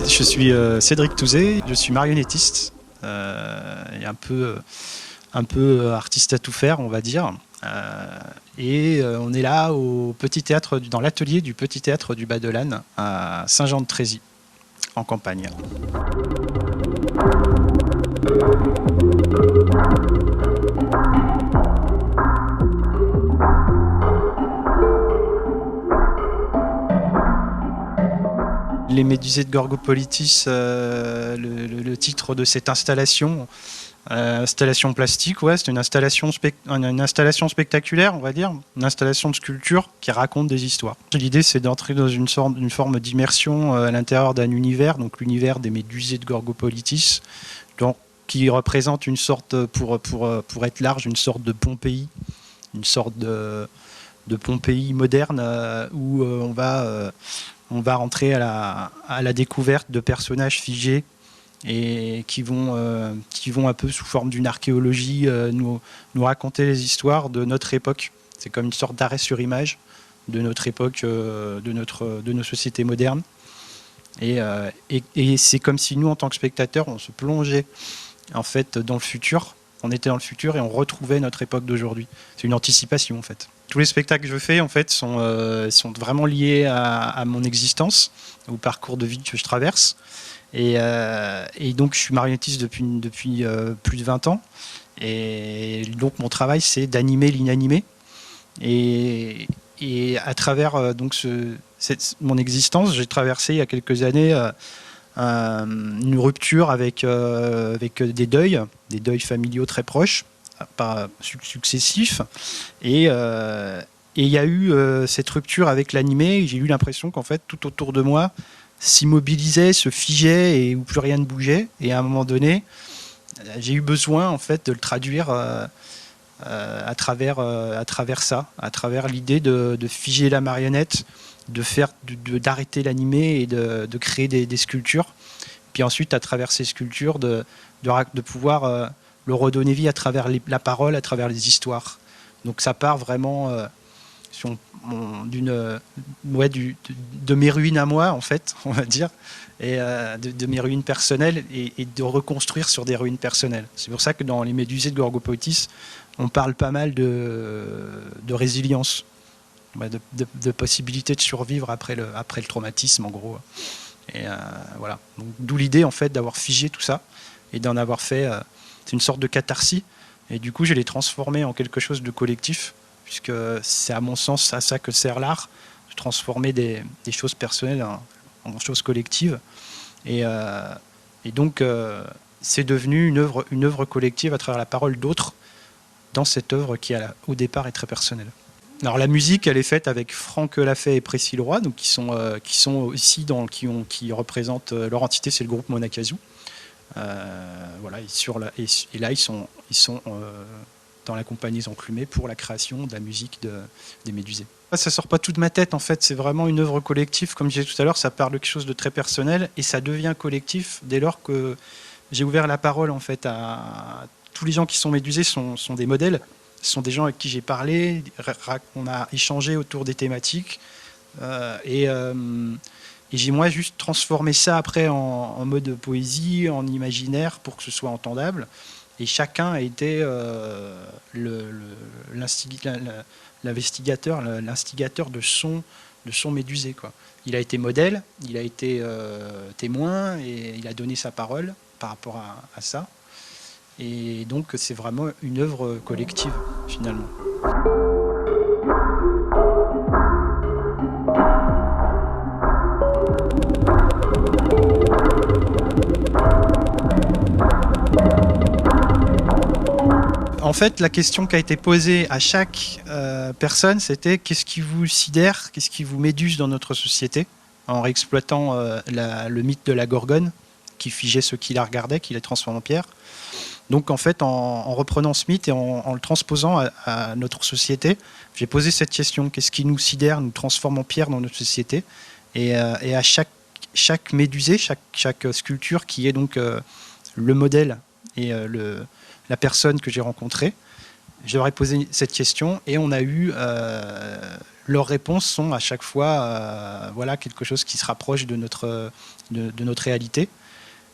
Je suis Cédric Touzé, je suis marionnettiste et un peu artiste à tout faire, on va dire. On est là au petit théâtre, dans l'atelier du petit théâtre du Bas de l'Âne à Saint-Jean-de-Trézy, en campagne. Les Médusées de Gorgopolitis, le titre de cette installation, installation plastique, ouais, c'est une installation spectaculaire, on va dire, une installation de sculpture qui raconte des histoires. L'idée, c'est d'entrer dans une forme d'immersion à l'intérieur d'un univers, donc l'univers des Médusées de Gorgopolitis, donc, qui représente une sorte, pour être large, une sorte de Pompéi, une sorte de Pompéi moderne où on va rentrer à la découverte de personnages figés et qui vont un peu sous forme d'une archéologie nous raconter les histoires de notre époque. C'est comme une sorte d'arrêt sur image de notre époque, de nos sociétés modernes. Et c'est comme si nous, en tant que spectateurs, on se plongeait en fait dans le futur. On était dans le futur et on retrouvait notre époque d'aujourd'hui. C'est une anticipation en fait. Tous les spectacles que je fais en fait sont vraiment liés à mon existence, au parcours de vie que je traverse. Et donc je suis marionnettiste depuis plus de 20 ans. Et donc mon travail c'est d'animer l'inanimé. Et à travers mon existence, j'ai traversé il y a quelques années une rupture avec des deuils familiaux très proches, successifs, et il y a eu cette rupture avec l'animé. J'ai eu l'impression qu'en fait tout autour de moi s'immobilisait, se figeait et où plus rien ne bougeait. Et à un moment donné, j'ai eu besoin en fait de le traduire à travers ça, à travers l'idée de figer la marionnette, d'arrêter l'animé et de créer des sculptures. Puis ensuite, à travers ces sculptures, de pouvoir le redonner vie à travers la parole, à travers les histoires. Donc ça part vraiment de mes ruines à moi, en fait, on va dire, et de mes ruines personnelles, et de reconstruire sur des ruines personnelles. C'est pour ça que dans les Médusées de Gorgopolitis, on parle pas mal de résilience, de possibilité de survivre après le traumatisme, en gros. Et voilà. D'où l'idée, en fait, d'avoir figé tout ça et d'en avoir fait c'est une sorte de catharsis. Et du coup, je l'ai transformé en quelque chose de collectif, puisque c'est à mon sens à ça que sert l'art, de transformer des choses personnelles en choses collectives. Et donc, c'est devenu une œuvre collective à travers la parole d'autres, dans cette œuvre qui, au départ, est très personnelle. Alors la musique, elle est faite avec Franck Lafay et Précis Leroy, donc qui sont ici qui représentent leur entité, c'est le groupe Mona Kazoo. Voilà, et là ils sont dans la compagnie Enclumés pour la création de la musique des Médusées. Ça sort pas tout de ma tête en fait, c'est vraiment une œuvre collective. Comme je disais tout à l'heure, ça part de quelque chose de très personnel et ça devient collectif dès lors que j'ai ouvert la parole en fait à tous les gens qui sont Médusés sont des modèles. Ce sont des gens avec qui j'ai parlé, on a échangé autour des thématiques et j'ai moi juste transformé ça après en mode poésie, en imaginaire pour que ce soit entendable. Et chacun a été l'instigateur de son Médusé, quoi. Il a été modèle, il a été témoin et il a donné sa parole par rapport à ça. Et donc c'est vraiment une œuvre collective finalement. En fait, la question qui a été posée à chaque personne, c'était qu'est-ce qui vous sidère, qu'est-ce qui vous méduse dans notre société, en réexploitant le mythe de la Gorgone, qui figeait ceux qui la regardaient, qui les transforme en pierre. Donc en fait, en reprenant ce mythe et en le transposant à notre société, j'ai posé cette question, qu'est-ce qui nous sidère, nous transforme en pierre dans notre société, et à chaque Médusé, chaque sculpture qui est donc le modèle et la personne que j'ai rencontrée, je leur ai posé cette question et on a eu leurs réponses sont à chaque fois voilà, quelque chose qui se rapproche de de notre réalité.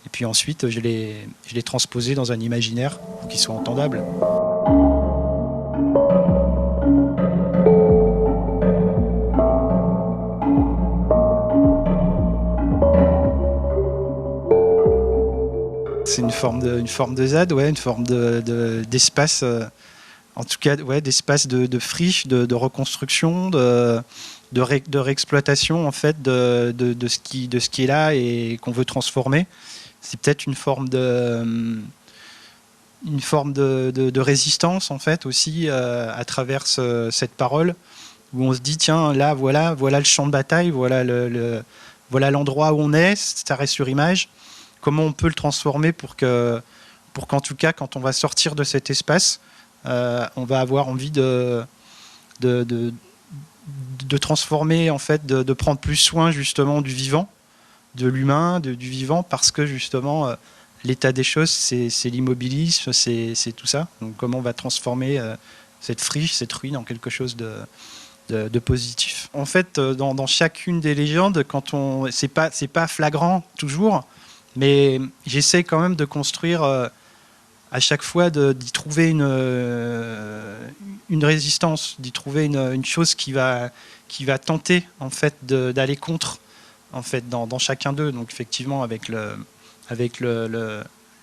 Et puis ensuite, je l'ai transposé dans un imaginaire pour qu'il soit entendable. C'est une forme de ZAD, ouais, une forme d'espace, en tout cas, ouais, d'espace de friche, de reconstruction, de réexploitation en fait de ce qui est là et qu'on veut transformer. C'est peut-être une forme de résistance en fait aussi à travers cette parole où on se dit tiens là voilà le champ de bataille, voilà l'endroit où on est, ça reste sur image. Comment on peut le transformer pour qu'en tout cas quand on va sortir de cet espace, on va avoir envie de transformer en fait, de prendre plus soin justement du vivant, de l'humain, du vivant, parce que justement l'état des choses, c'est l'immobilisme, c'est tout ça. Donc comment on va transformer cette friche, cette ruine en quelque chose de positif. En fait, dans chacune des légendes, c'est pas flagrant toujours, mais j'essaie quand même de construire à chaque fois d'y trouver une résistance, d'y trouver une chose qui va tenter en fait d'aller contre en fait dans chacun d'eux. Donc effectivement avec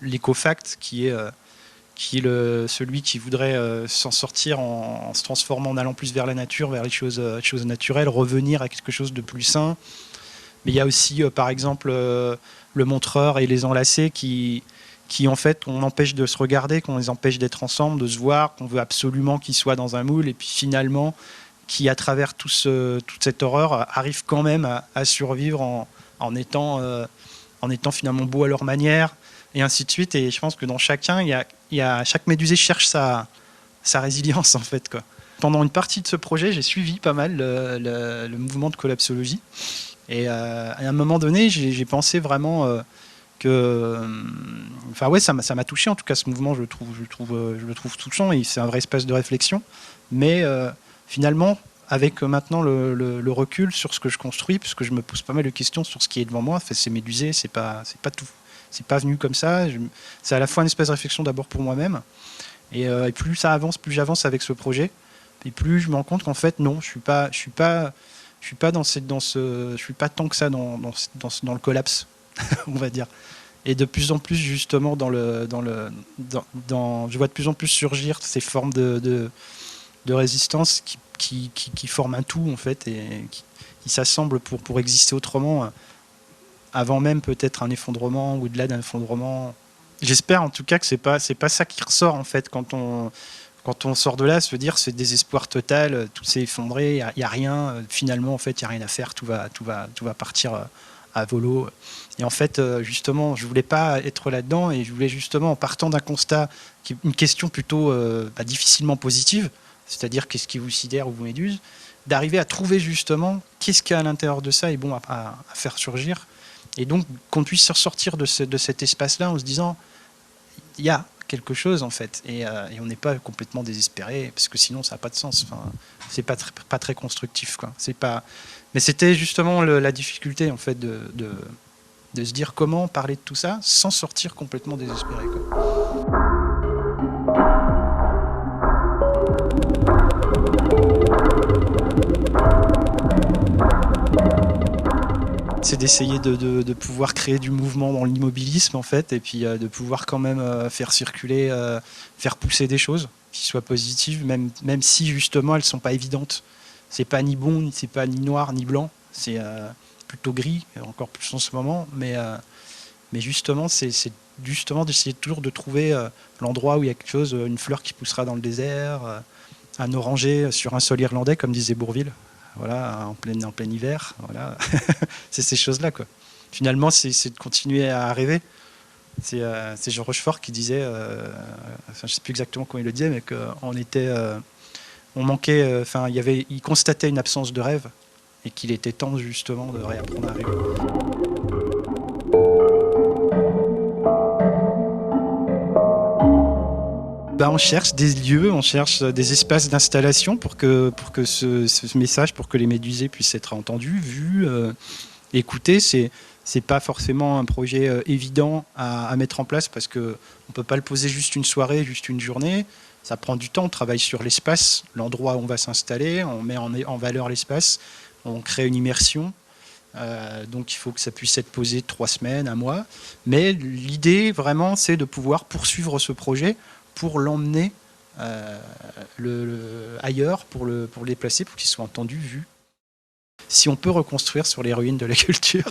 l'écofact qui est celui qui voudrait s'en sortir en se transformant, en allant plus vers la nature, vers les choses naturelles, revenir à quelque chose de plus sain. Mais il y a aussi par exemple le montreur et les enlacés qui en fait on empêche de se regarder, qu'on les empêche d'être ensemble, de se voir, qu'on veut absolument qu'ils soient dans un moule, et puis finalement qui à travers toute cette horreur arrivent quand même à survivre en étant finalement beaux à leur manière, et ainsi de suite. Et je pense que dans chacun, chaque médusé cherche sa résilience en fait, quoi. Pendant une partie de ce projet, j'ai suivi pas mal le mouvement de collapsologie, et à un moment donné, j'ai pensé vraiment enfin ouais, ça m'a touché en tout cas ce mouvement. Je le trouve touchant, et c'est un vrai espace de réflexion. Mais finalement, avec maintenant le recul sur ce que je construis, puisque je me pose pas mal de questions sur ce qui est devant moi, c'est médusé, c'est pas tout, c'est pas venu comme ça. C'est à la fois une espèce de réflexion d'abord pour moi-même, et plus ça avance, plus j'avance avec ce projet, et plus je me rends compte qu'en fait non, je suis pas tant que ça dans le collapse, on va dire. Et de plus en plus justement je vois de plus en plus surgir ces formes de résistance qui forment un tout en fait, et qui s'assemblent pour exister autrement, avant même peut-être un effondrement ou au-delà d'un effondrement. J'espère en tout cas que c'est pas ça qui ressort en fait quand on sort de là, se dire c'est désespoir total, tout s'est effondré, il y a rien, finalement en fait il y a rien à faire, tout va partir à volo. Et en fait justement je voulais pas être là-dedans, et je voulais justement, en partant d'un constat, une question plutôt difficilement positive, c'est-à-dire qu'est-ce qui vous sidère ou vous méduse, d'arriver à trouver justement qu'est-ce qu'il y a à l'intérieur de ça et bon à faire surgir, et donc qu'on puisse ressortir de cet espace-là en se disant il y a quelque chose en fait, et on n'est pas complètement désespéré, parce que sinon ça n'a pas de sens. Enfin, c'est pas très constructif, quoi. Mais c'était justement la difficulté en fait de se dire comment parler de tout ça sans sortir complètement désespéré, quoi. C'est d'essayer de pouvoir créer du mouvement dans l'immobilisme en fait, et puis de pouvoir quand même faire circuler, faire pousser des choses qui soient positives, même si justement elles sont pas évidentes. C'est pas ni bon, c'est pas ni noir ni blanc, c'est plutôt gris, encore plus en ce moment. Mais justement, c'est justement d'essayer toujours de trouver l'endroit où il y a quelque chose, une fleur qui poussera dans le désert, un oranger sur un sol irlandais, comme disait Bourvil. Voilà, en plein hiver, voilà. C'est ces choses-là, quoi. Finalement, c'est de continuer à rêver. C'est Jean Rochefort qui disait, je ne sais plus exactement comment il le disait, mais on manquait, il constatait une absence de rêve, et qu'il était temps justement de réapprendre à rêver. On cherche des lieux, on cherche des espaces d'installation pour que ce message, pour que les médusés puissent être entendus, vus, écouter. C'est pas forcément un projet évident à mettre en place parce que on peut pas le poser juste une soirée, juste une journée. Ça prend du temps. On travaille sur l'espace, l'endroit où on va s'installer, on met en valeur l'espace, on crée une immersion. Donc il faut que ça puisse être posé 3 semaines, un mois. Mais l'idée vraiment, c'est de pouvoir poursuivre ce projet pour l'emmener ailleurs, pour le déplacer, pour qu'il soit entendu, vu. Si on peut reconstruire sur les ruines de la culture.